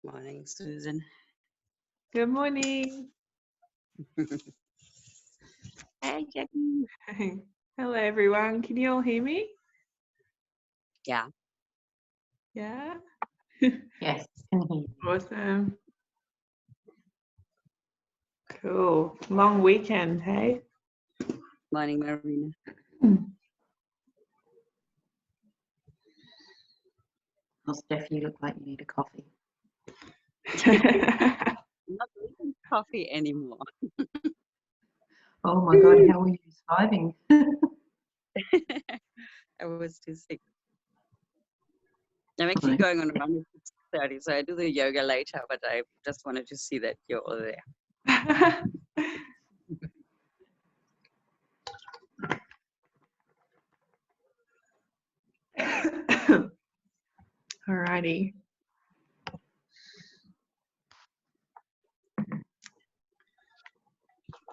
Morning, Susan. Good morning. Hey, Jackie. Hello, everyone. Can you all hear me? Yeah. Yeah. Yes, can hear you. Awesome. Cool. Long weekend, hey? Morning, Marina. Oh, Steph, you look like you need a coffee. I'm not drinking coffee anymore. Oh my God, how are you surviving? I was too sick. I'm actually going on a run at 6:30, so I do the yoga later, but I just wanted to see that you're all there. Alrighty.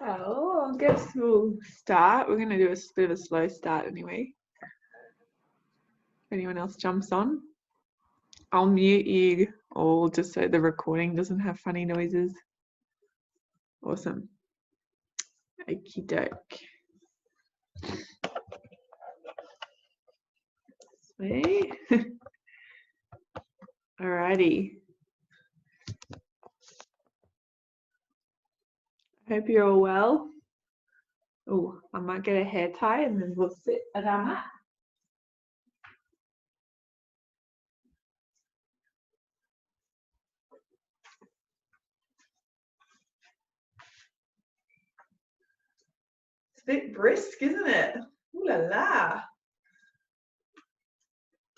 Oh, I guess we'll start. We're going to do a bit of a slow start anyway. If anyone else jumps on, I'll mute you all just so the recording doesn't have funny noises. Awesome. Okie doke. Sweet. Alrighty. Hope you're all well. Oh, I might get a hair tie and then we'll sit at our mat. It's a bit brisk, isn't it? Ooh la la.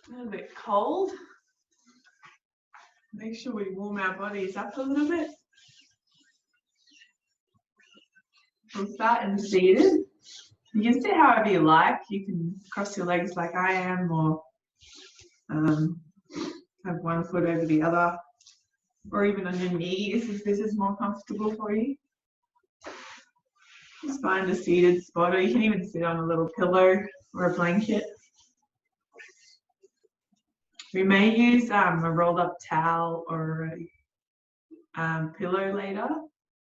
A little bit cold. Make sure we warm our bodies up a little bit. We'll start in seated. You can sit however you like. You can cross your legs like I am, or have one foot over the other, or even on your knees if this is more comfortable for you. Just find a seated spot, or you can even sit on a little pillow or a blanket. We may use a rolled up towel or a pillow later.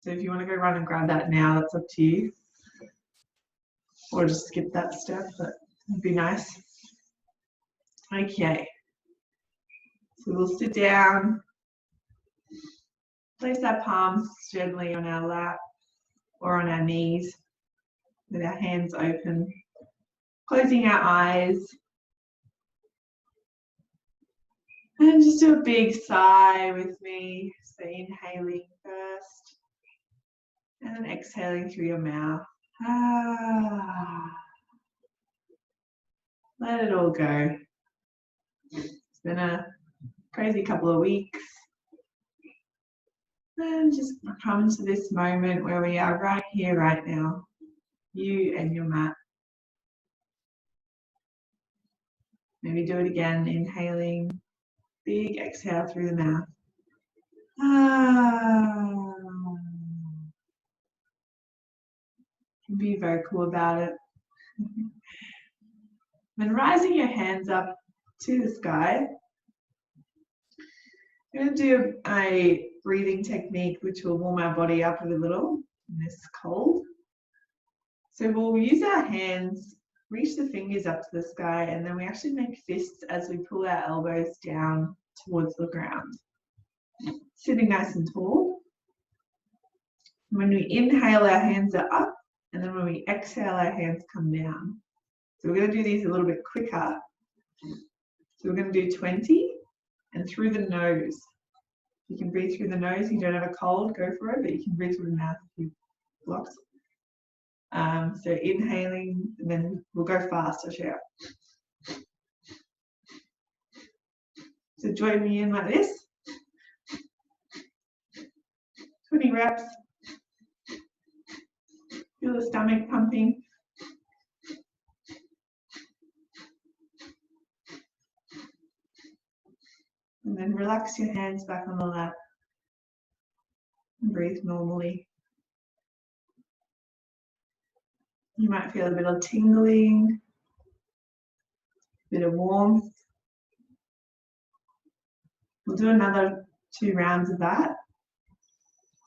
So if you want to go run and grab that now, that's up to you. Or just skip that step, but it'd be nice. Okay. So we'll sit down, place our palms gently on our lap or on our knees with our hands open, closing our eyes. And just do a big sigh with me. So inhaling first and then exhaling through your mouth. Let it all go. It's been a crazy couple of weeks. And just come to this moment where we are right here, right now. You and your mat. Maybe do it again, inhaling, big exhale through the mouth. Be very cool about it. Then rising your hands up to the sky. We're going to do a breathing technique which will warm our body up a little in this cold. So we'll use our hands, reach the fingers up to the sky, and then we actually make fists as we pull our elbows down towards the ground. Sitting nice and tall. When we inhale, our hands are up, and then when we exhale, our hands come down. So we're going to do these a little bit quicker. So we're going to do 20, and through the nose. You can breathe through the nose. You don't have a cold, go for it, but you can breathe through the mouth if you blocked. So inhaling, and then we'll go fast, I'll share. So join me in like this. 20 reps. Feel the stomach pumping. And then relax your hands back on the lap. And breathe normally. You might feel a bit of tingling, a bit of warmth. We'll do another 2 rounds of that.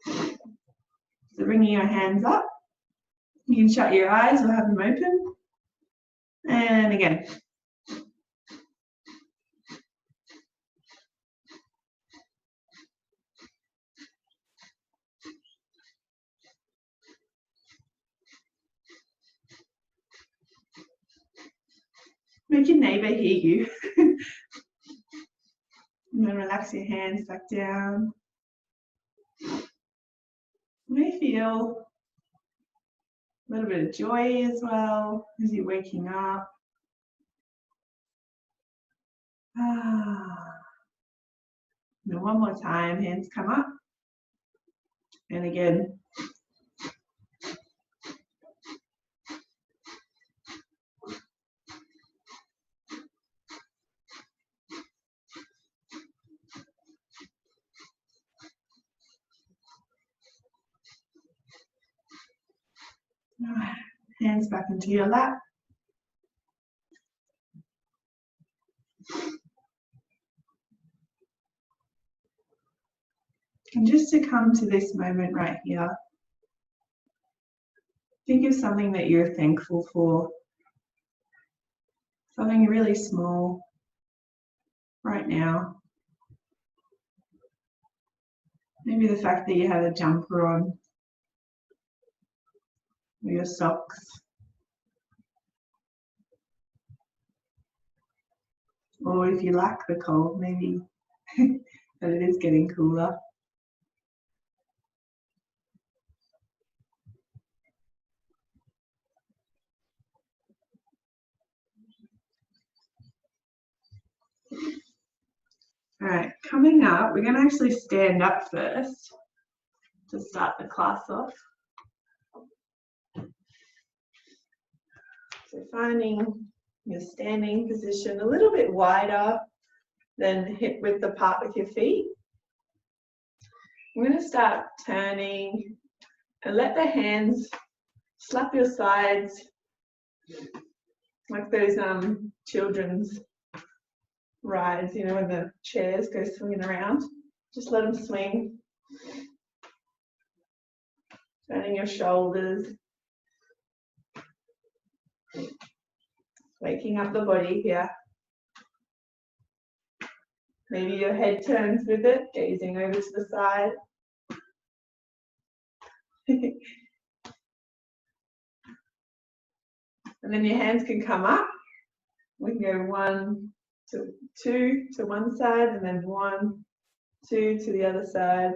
So bringing your hands up, you can shut your eyes or have them open. And again. Make your neighbour hear you. And then relax your hands back down. You may feel a little bit of joy as well as you're waking up. Then one more time, hands come up. And again. Hands back into your lap. And just to come to this moment right here, think of something that you're thankful for. Something really small right now. Maybe the fact that you had a jumper on, or your socks. Or if you like the cold, maybe that it is getting cooler. All right, coming up, we're going to actually stand up first to start the class off. So finding your standing position a little bit wider than hip width apart with your feet. I'm going to start turning and let the hands slap your sides like those children's rides, you know, when the chairs go swinging around. Just let them swing. Turning your shoulders. Waking up the body here. Maybe your head turns with it, gazing over to the side. And then your hands can come up. We can go 1 to 2 to one side, and then 1, 2 to the other side.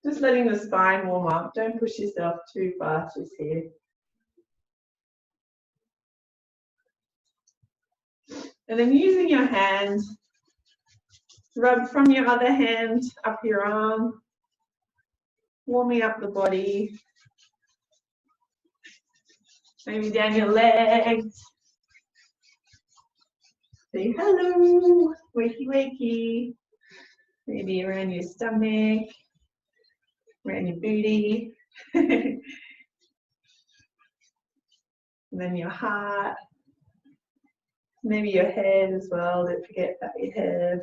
Just letting the spine warm up. Don't push yourself too far just here. And then using your hand, rub from your other hand up your arm, warming up the body. Maybe down your legs. Say hello, wakey wakey. Maybe around your stomach, around your booty. And then your heart. Maybe your head as well, don't forget about your head.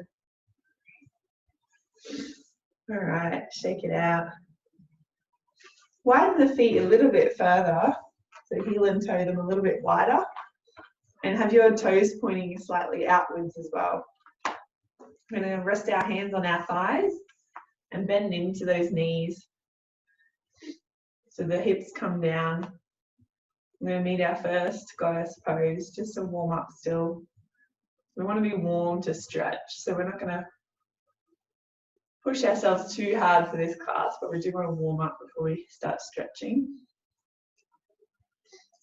All right, shake it out. Widen the feet a little bit further, so heel and toe them a little bit wider, and have your toes pointing slightly outwards as well. We're going to rest our hands on our thighs and bend into those knees so the hips come down. We're going to meet our first goddess pose, just to warm up still. We want to be warm to stretch, so we're not going to push ourselves too hard for this class, but we do want to warm up before we start stretching.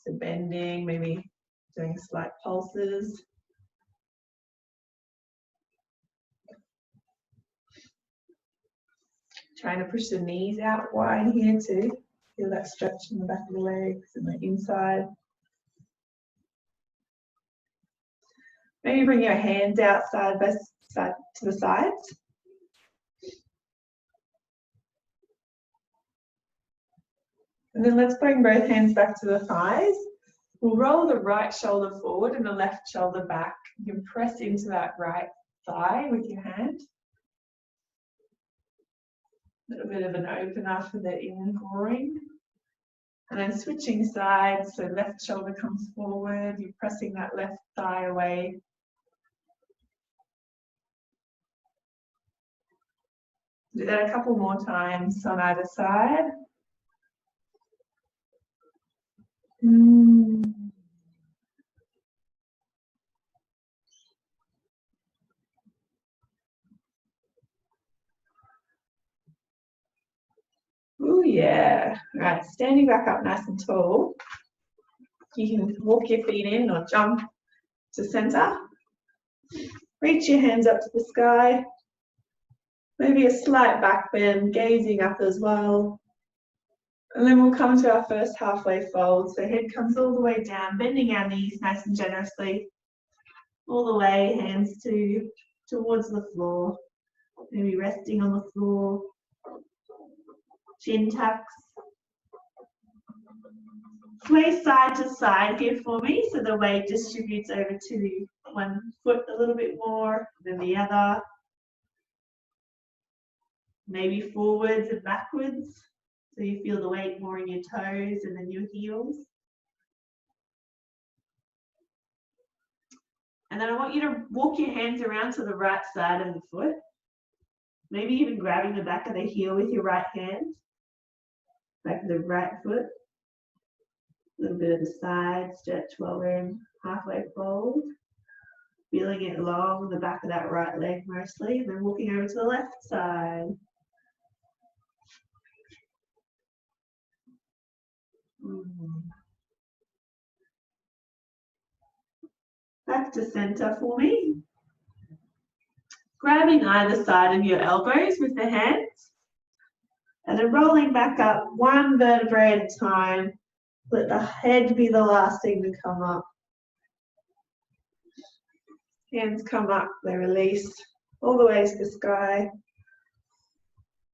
So bending, maybe doing slight pulses. Trying to push the knees out wide here too. Feel that stretch in the back of the legs and the inside. Maybe bring your hands out side by side to the sides. And then let's bring both hands back to the thighs. We'll roll the right shoulder forward and the left shoulder back. You can press into that right thigh with your hand. little bit of an opener for the inner groin. And then switching sides, so left shoulder comes forward, you're pressing that left thigh away. Do that a couple more times on either side. Oh yeah. Right, standing back up nice and tall. You can walk your feet in or jump to center. Reach your hands up to the sky. Maybe a slight back bend, gazing up as well. And then we'll come to our first halfway fold. So head comes all the way down, bending our knees nice and generously. All the way, hands towards the floor. Maybe resting on the floor. Chin tucks. Sway side to side here for me, so the weight distributes over to one foot a little bit more than the other. Maybe forwards and backwards, so you feel the weight more in your toes and then your heels. And then I want you to walk your hands around to the right side of the foot. Maybe even grabbing the back of the heel with your right hand. Back of the right foot. A little bit of the side stretch while we're in halfway fold. Feeling it along the back of that right leg mostly, and then walking over to the left side. Back to center for me. Grabbing either side of your elbows with the hands. And then rolling back up one vertebrae at a time. Let the head be the last thing to come up. Hands come up, they release all the way to the sky.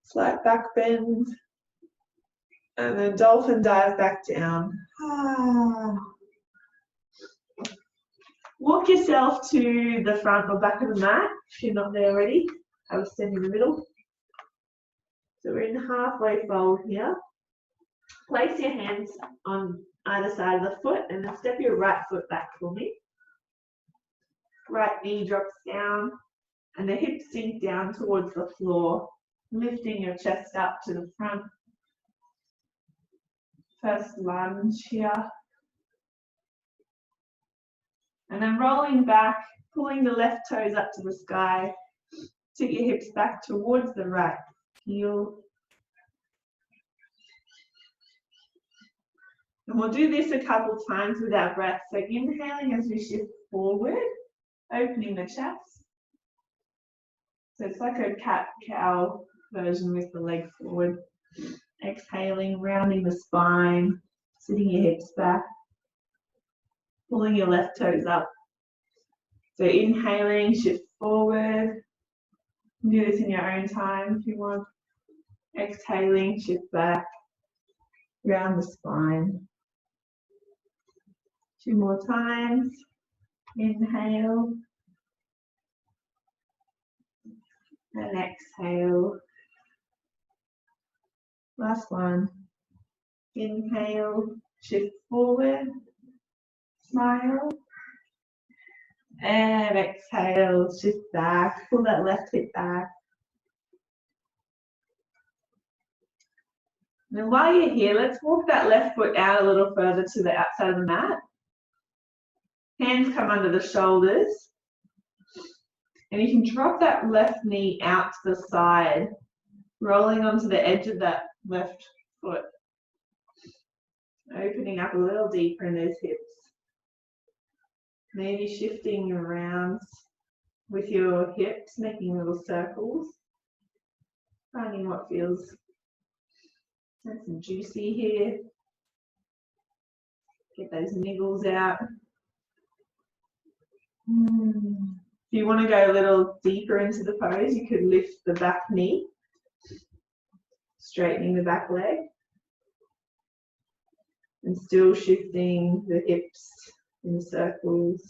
Slight back bend. And then dolphin dive back down. Walk yourself to the front or back of the mat if you're not there already. I will stand in the middle. So we're in halfway fold here. Place your hands on either side of the foot and then step your right foot back for me. Right knee drops down and the hips sink down towards the floor, lifting your chest up to the front. First lunge here. And then rolling back, pulling the left toes up to the sky. Take your hips back towards the right heel. And we'll do this a couple times with our breath. So inhaling as we shift forward, opening the chest. So it's like a cat-cow version with the leg forward. Exhaling, rounding the spine, sitting your hips back, pulling your left toes up. So inhaling, shift forward. Do this in your own time if you want. Exhaling, shift back, round the spine. 2 more times. Inhale. And exhale. Last one. Inhale, shift forward, smile. And exhale, shift back, pull that left hip back. And while you're here, let's walk that left foot out a little further to the outside of the mat. Hands come under the shoulders. And you can drop that left knee out to the side, rolling onto the edge of that left foot. Opening up a little deeper in those hips. Maybe shifting around with your hips, making little circles. Finding what feels nice and juicy here. Get those niggles out. If you want to go a little deeper into the pose, you could lift the back knee, straightening the back leg, and still shifting the hips in circles.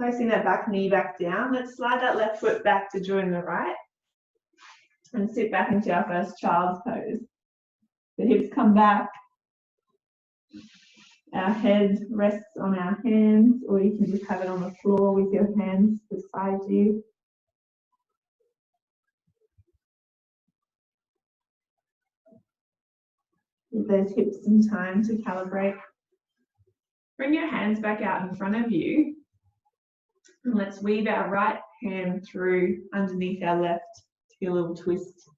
Placing that back knee back down. Let's slide that left foot back to join the right. And sit back into our first child's pose. The hips come back. Our head rests on our hands, or you can just have it on the floor with your hands beside you. Give those hips some time to calibrate. Bring your hands back out in front of you. And let's weave our right hand through underneath our left to get a little twist.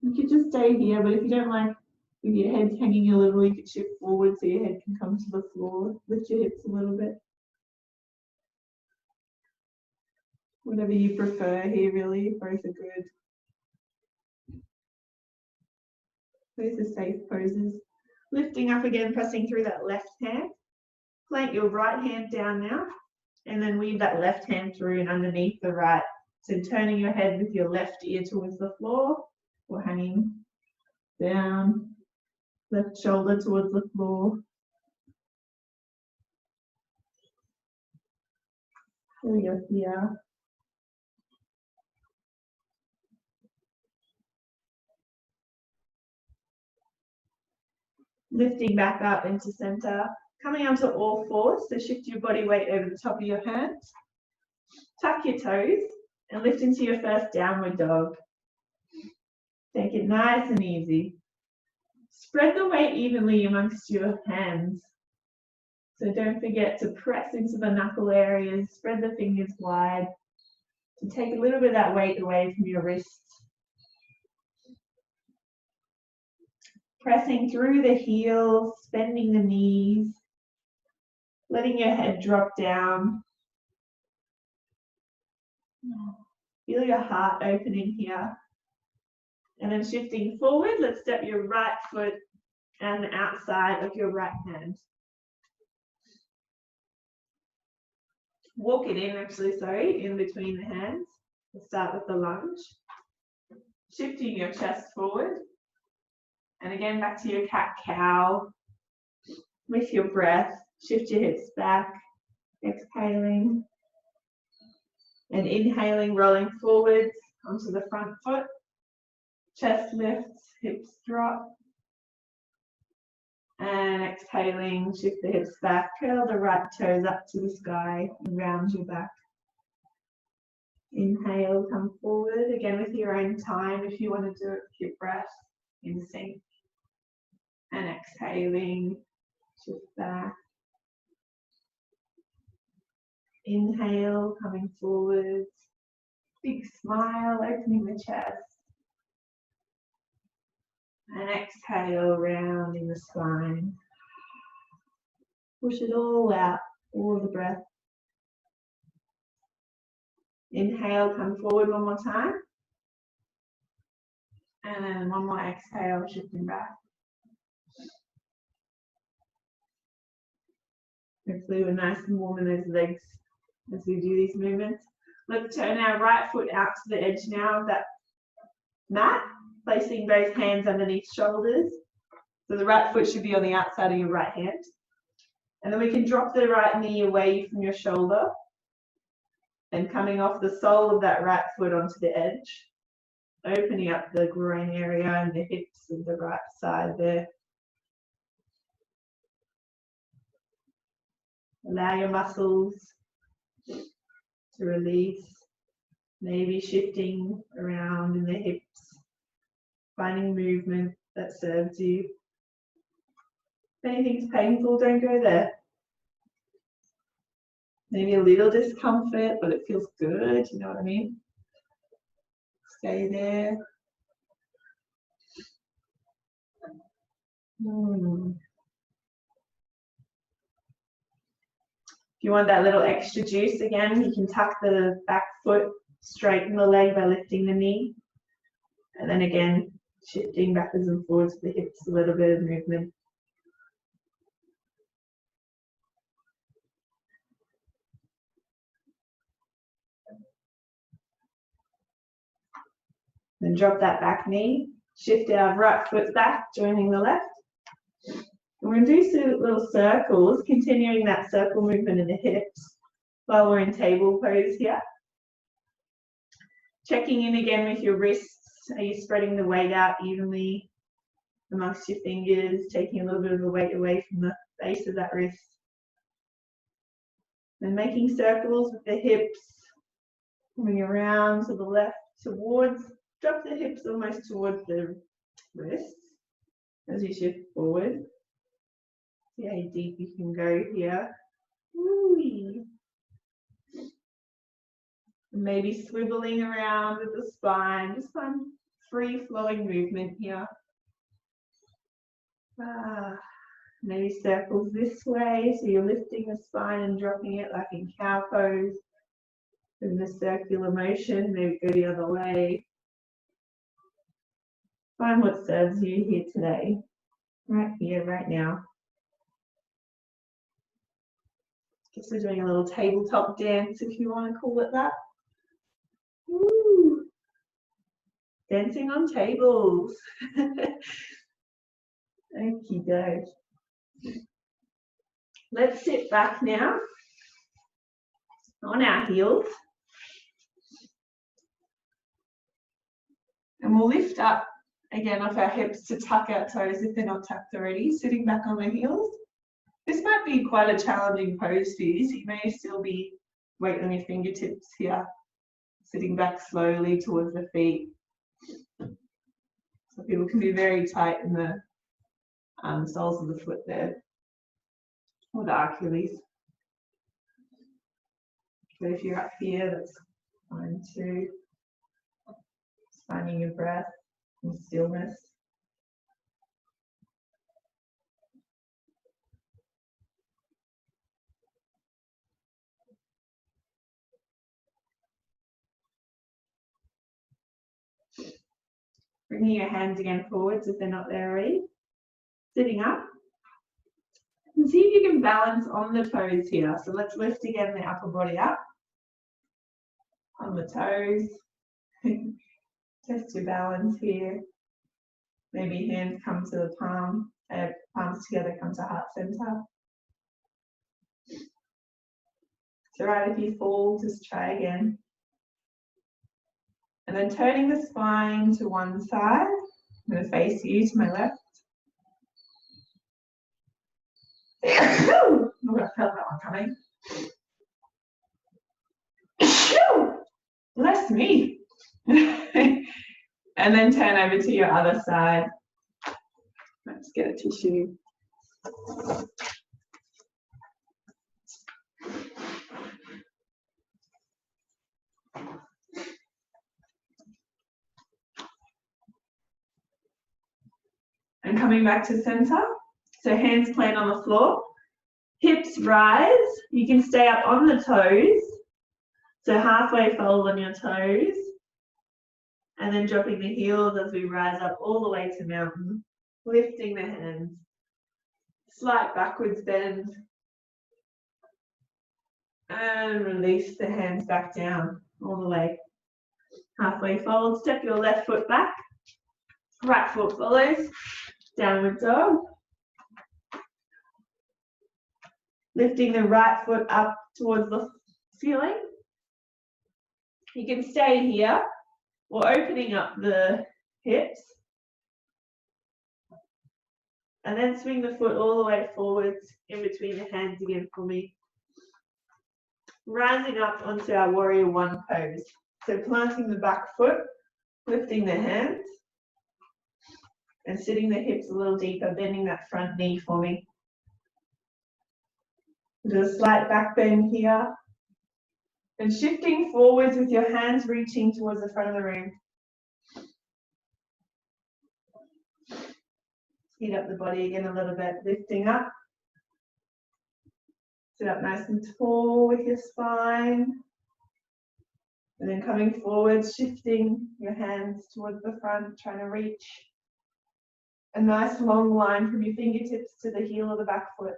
You could just stay here, but if you don't like, with your head hanging a little, you could shift forward so your head can come to the floor. Lift your hips a little bit. Whatever you prefer here, really, both are good. Those are safe poses. Lifting up again, pressing through that left hand. Plant your right hand down now, and then weave that left hand through and underneath the right. So turning your head with your left ear towards the floor, or hanging down, left shoulder towards the floor. There we go here. Lifting back up into center, coming onto all fours, so shift your body weight over the top of your hands. Tuck your toes and lift into your first downward dog. Take it nice and easy. Spread the weight evenly amongst your hands. So don't forget to press into the knuckle areas, spread the fingers wide to take a little bit of that weight away from your wrists. Pressing through the heels, bending the knees, letting your head drop down. Feel your heart opening here. And then shifting forward, let's step your right foot and the outside of your right hand. Walk it in, actually, sorry, in between the hands. We'll start with the lunge. Shifting your chest forward. And again, back to your cat-cow. With your breath, shift your hips back, exhaling. And inhaling, rolling forwards onto the front foot. Chest lifts, hips drop. And exhaling, shift the hips back, curl the right toes up to the sky and round your back. Inhale, come forward, again with your own time if you want to do it with your breath in sync. And exhaling, shift back. Inhale, coming forward. Big smile, opening the chest. And exhale, rounding the spine. Push it all out, all the breath. Inhale, come forward one more time. And then one more exhale, shifting back. Hopefully we're nice and warm in those legs as we do these movements. Let's turn our right foot out to the edge now of that mat, placing both hands underneath shoulders. So the right foot should be on the outside of your right hand. And then we can drop the right knee away from your shoulder and coming off the sole of that right foot onto the edge, opening up the groin area and the hips of the right side there. Allow your muscles to release, maybe shifting around in the hips, finding movement that serves you. If anything's painful, don't go there. Maybe a little discomfort, but it feels good, you know what I mean? Stay there. If you want that little extra juice again, you can tuck the back foot, straighten the leg by lifting the knee. And then again, shifting backwards and forwards with the hips, a little bit of movement. Then drop that back knee, Shift our right foot back, joining the left. We're going to do some little circles, continuing that circle movement in the hips while we're in table pose here. Checking in again with your wrists. Are you spreading the weight out evenly amongst your fingers, taking a little bit of the weight away from the base of that wrist? And making circles with the hips, coming around to the left, towards, drop the hips almost towards the wrists as you shift forward. See how deep you can go here. Woo-wee. And maybe swiveling around with the spine, just some free flowing movement here. Maybe circles this way, so you're lifting the spine and dropping it like in cow pose. In the circular motion, maybe go the other way. Find what serves you here today, right here, right now. Guess we're doing a little tabletop dance, if you want to call it that. Woo. Dancing on tables. Okie doke. Let's sit back now on our heels. And we'll lift up again off our hips to tuck our toes if they're not tucked already, sitting back on the heels. This might be quite a challenging pose for you, so you may still be weight on your fingertips here, sitting back slowly towards the feet. So people can be very tight in the soles of the foot there, or the Achilles. But if you're up here, that's fine too. Just finding your breath and stillness. Bringing your hands again forwards if they're not there already. Sitting up. And see if you can balance on the toes here. So let's lift again the upper body up. On the toes. Test your balance here. Maybe hands come to the palm, palms together come to heart center. It's alright if you fall, just try again. And then turning the spine to one side. I'm going to face you to my left. Oh, I felt that one coming. Bless me. And then turn over to your other side. Let's get a tissue. And coming back to center. So hands plant on the floor. Hips rise. You can stay up on the toes. So halfway fold on your toes. And then dropping the heels as we rise up all the way to mountain. Lifting the hands. Slight backwards bend. And release the hands back down all the way. Halfway fold. Step your left foot back. Right foot follows. Downward dog. Lifting the right foot up towards the ceiling. You can stay here or opening up the hips. And then swing the foot all the way forwards in between the hands again for me. Rising up onto our warrior one pose. So planting the back foot, lifting the hands, and sitting the hips a little deeper, bending that front knee for me. Do a slight back bend here. And shifting forwards with your hands reaching towards the front of the room. Heat up the body again a little bit, lifting up. Sit up nice and tall with your spine. And then coming forward, shifting your hands towards the front, trying to reach a nice long line from your fingertips to the heel of the back foot.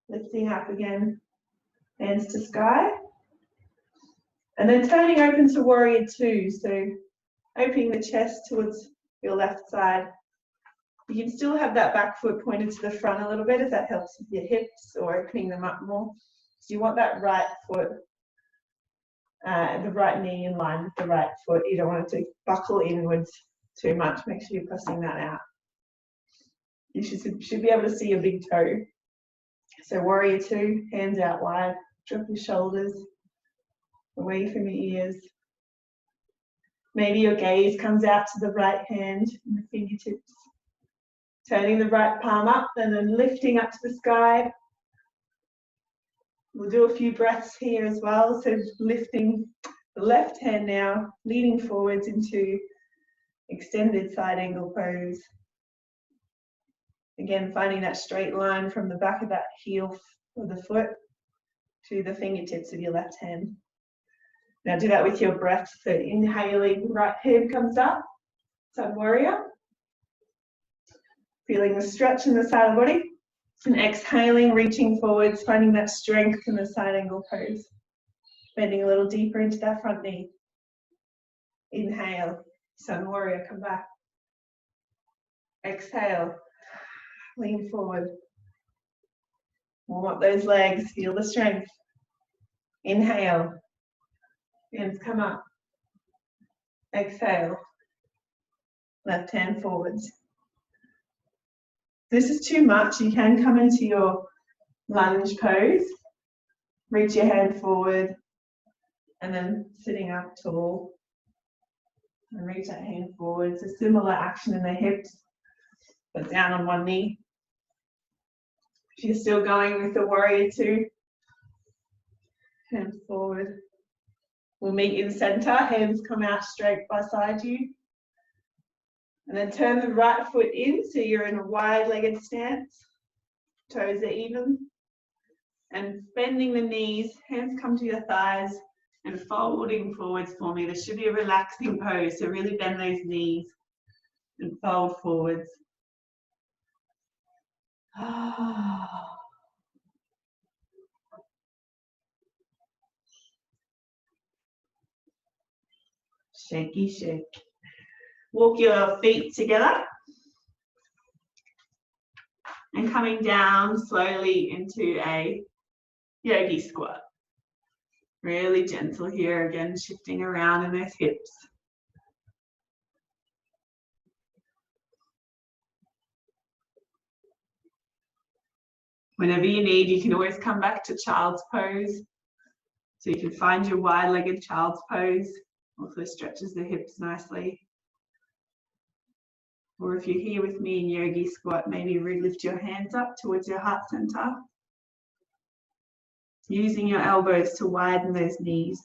Lifting up again, hands to sky. And then turning open to warrior two. So Opening the chest towards your left side. You can still have that back foot pointed to the front a little bit if that helps with your hips or opening them up more. So you want that right foot, the right knee in line with the right foot. You don't want it to buckle inwards too much. Make sure you're pressing that out. You should be able to see your big toe. So warrior two, hands out wide, drop your shoulders away from your ears. Maybe your gaze comes out to the right hand and the fingertips. Turning the right palm up and then lifting up to the sky. We'll do a few breaths here as well. So lifting the left hand now, leaning forwards into extended side angle pose. Again, finding that straight line from the back of that heel of the foot to the fingertips of your left hand. Now do that with your breath. So inhaling, right hand comes up, Sun Warrior. Feeling the stretch in the side of the body. And exhaling, reaching forwards, finding that strength in the side angle pose. Bending a little deeper into that front knee. Inhale, Sun Warrior, come back. Exhale, lean forward. Warm up those legs, feel the strength. Inhale, hands come up. Exhale, left hand forwards. If this is too much, you can come into your lunge pose. Reach your hand forward and then sitting up tall. And reach that hand forward. It's a similar action in the hips, but down on one knee. If you're still going with the warrior two, hands forward. We'll meet in center, hands come out straight beside you. And then turn the right foot in so you're in a wide-legged stance. Toes are even. And bending the knees, hands come to your thighs and folding forwards for me. This should be a relaxing pose, so really bend those knees and fold forwards. Shaky shake. Walk your feet together and coming down slowly into a yogi squat. Really gentle here, again, shifting around in those hips. Whenever you need, you can always come back to child's pose. So you can find your wide-legged child's pose. Also stretches the hips nicely. Or if you're here with me in yogi squat, maybe lift your hands up towards your heart center. Using your elbows to widen those knees.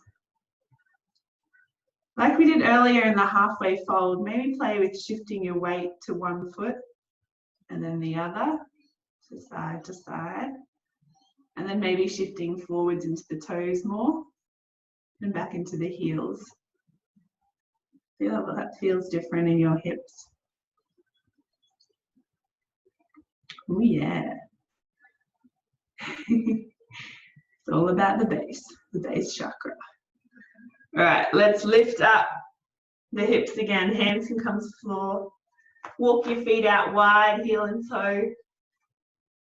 Like we did earlier in the halfway fold, maybe play with shifting your weight to one foot and then the other, to side, and then maybe shifting forwards into the toes more and back into the heels. Feel how that feels different in your hips. Oh yeah. It's all about the base chakra. All right, let's lift up the hips again. Hands can come to the floor. Walk your feet out wide, heel and toe.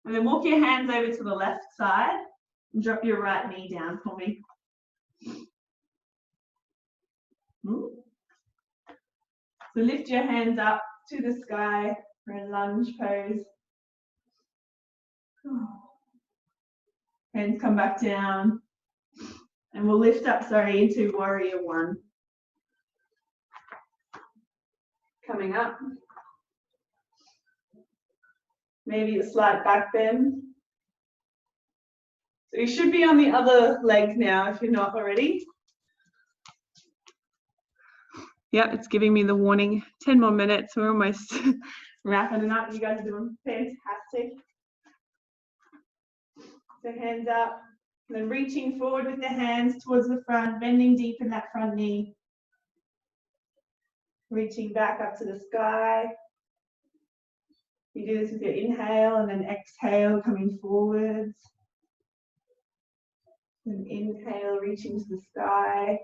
And then walk your hands over to the left side and drop your right knee down for me. So lift your hands up to the sky for a lunge pose. Hands come back down. And we'll lift up, into warrior one. Coming up. Maybe a slight back bend. So you should be on the other leg now if you're not already. Yep, it's giving me the warning. 10 more minutes, we're almost wrapping it up. You guys are doing fantastic. So hands up, and then reaching forward with the hands towards the front, bending deep in that front knee. Reaching back up to the sky. You do this with your inhale and then exhale, coming forwards. And inhale, reaching to the sky.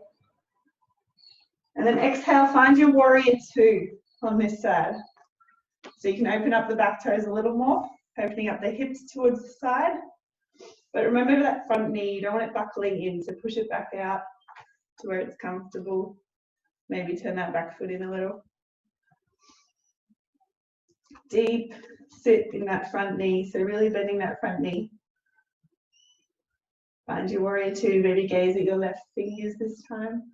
And then exhale, find your warrior two on this side. So you can open up the back toes a little more, opening up the hips towards the side. But remember that front knee, you don't want it buckling in, so push it back out to where it's comfortable. Maybe turn that back foot in a little. Deep sit in that front knee, so really bending that front knee. Find your warrior two, maybe gaze at your left fingers this time.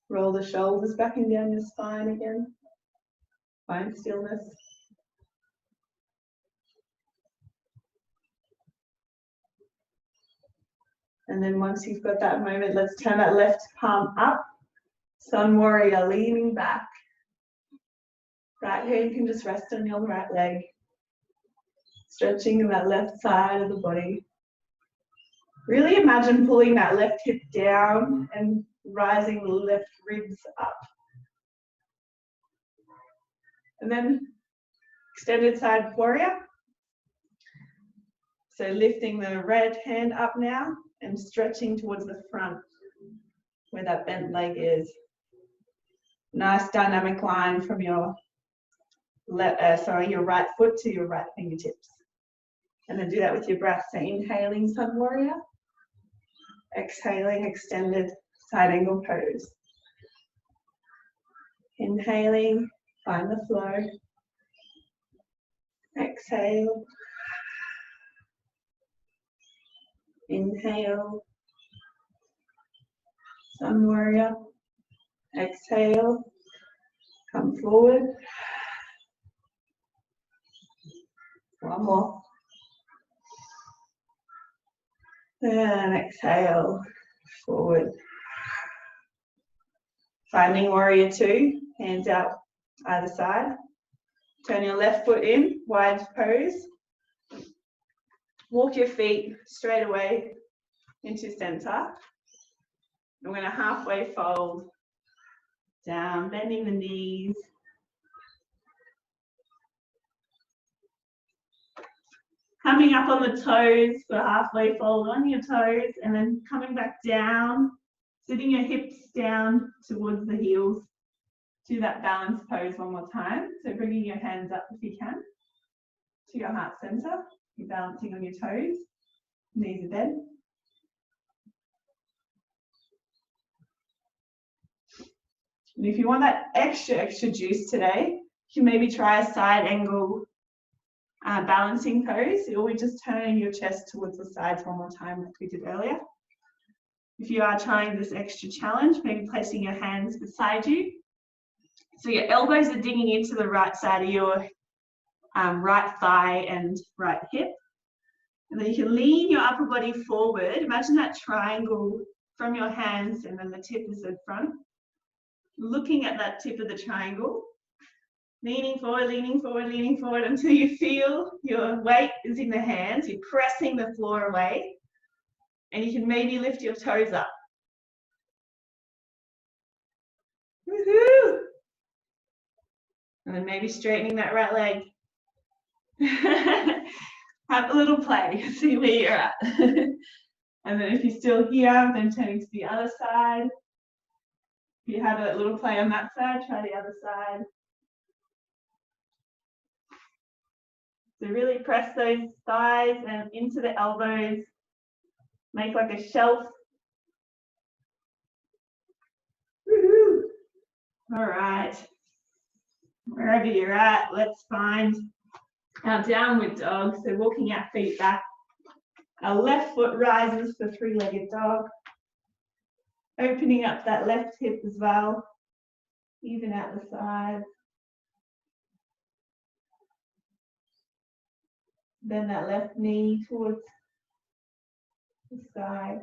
Roll the shoulders back and down your spine again. Find stillness. And then once you've got that moment, let's turn that left palm up. Sun warrior, leaning back. Right hand can just rest on your right leg. Stretching in that left side of the body. Really imagine pulling that left hip down and rising the left ribs up. And then extended side warrior. So lifting the right hand up now and stretching towards the front where that bent leg is. Nice dynamic line from your your right foot to your right fingertips. And then do that with your breath. So inhaling sun warrior. Exhaling extended side angle pose. Inhaling, find the flow. Exhale. Inhale. Sun warrior. Exhale. Come forward. One more. And exhale, forward. Finding warrior two, hands out either side. Turn your left foot in, wide pose. Walk your feet straight away into center. I'm going to halfway fold down, bending the knees. Coming up on the toes for halfway fold on your toes, and then coming back down, sitting your hips down towards the heels. Do that balance pose one more time. So bringing your hands up if you can to your heart center. You're balancing on your toes, knees are bent. And if you want that extra juice today, you can maybe try a side angle balancing pose, or we just turn your chest towards the sides one more time like we did earlier. If you are trying this extra challenge, maybe placing your hands beside you. So your elbows are digging into the right side of your right thigh and right hip. And then you can lean your upper body forward. Imagine that triangle from your hands, and then the tip is the front. Looking at that tip of the triangle. Leaning forward, leaning forward, leaning forward until you feel your weight is in the hands. You're pressing the floor away. And you can maybe lift your toes up. Woohoo! And then maybe straightening that right leg. Have a little play, see where you're at. And then if you're still here, then turning to the other side. If you have a little play on that side, try the other side. So really press those thighs and into the elbows. Make like a shelf. Woohoo! All right. Wherever you're at, let's find our downward dog. So walking our feet back. Our left foot rises for three-legged dog. Opening up that left hip as well. Even out the sides. Bend that left knee towards the side.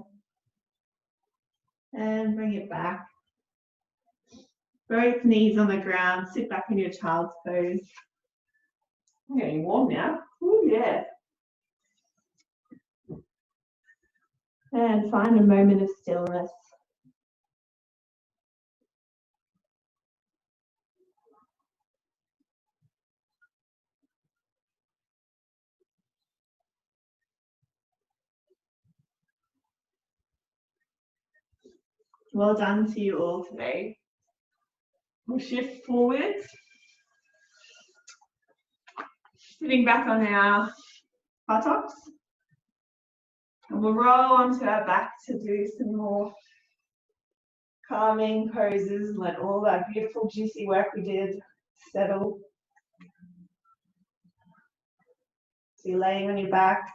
And bring it back. Both knees on the ground. Sit back in your child's pose. I'm getting warm now. Ooh, yeah. And find a moment of stillness. Well done to you all today. We'll shift forwards. Sitting back on our buttocks. And we'll roll onto our back to do some more calming poses. Let all that beautiful juicy work we did settle. So you're laying on your back.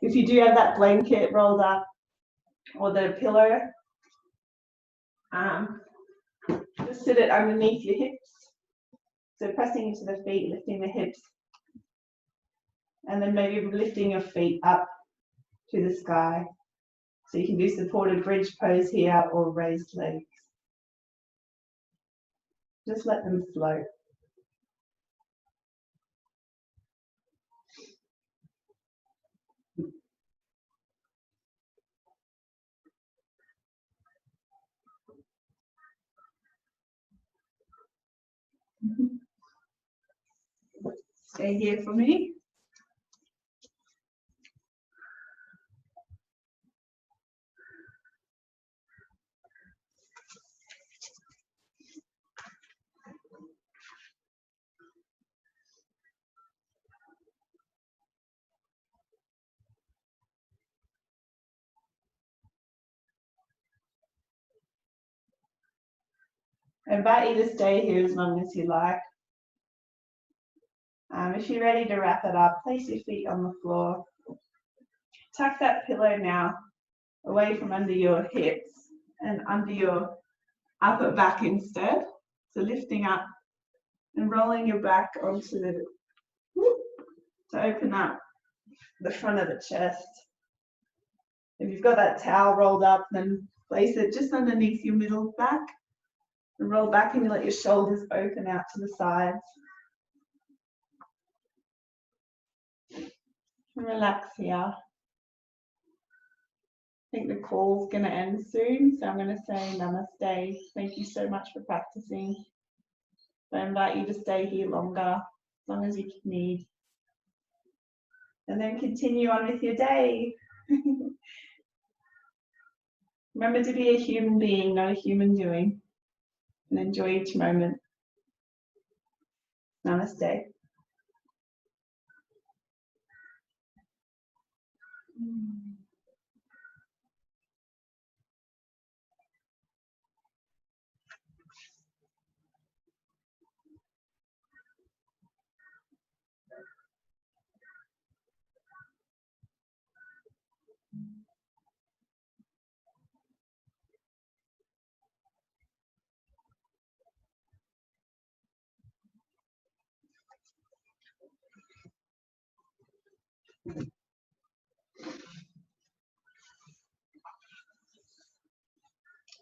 If you do have that blanket rolled up or the pillow, just sit it underneath your hips. So pressing into the feet, lifting the hips. And then maybe lifting your feet up to the sky. So you can do supported bridge pose here or raised legs. Just let them float. Stay here for me. I invite you to stay here as long as you like. If you're ready to wrap it up, place your feet on the floor. Tuck that pillow now away from under your hips and under your upper back instead. So lifting up and rolling your back onto the, to open up the front of the chest. If you've got that towel rolled up, then place it just underneath your middle back and roll back, and you let your shoulders open out to the sides. And relax here. I think the call's going to end soon, so I'm going to say namaste. Thank you so much for practicing. So I invite you to stay here longer, as long as you need. And then continue on with your day. Remember to be a human being, not a human doing. And enjoy each moment. Namaste.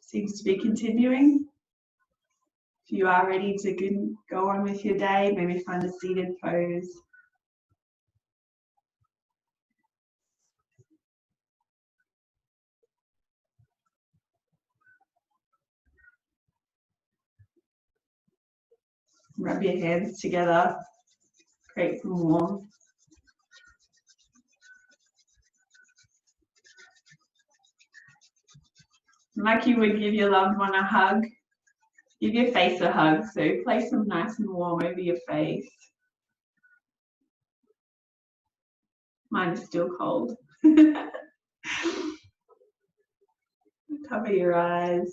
Seems to be continuing. If you are ready to go on with your day, maybe find a seated pose. Rub your hands together, create some warmth. Like you would give your loved one a hug, give your face a hug. So place them nice and warm over your face. Mine is still cold. Cover your eyes.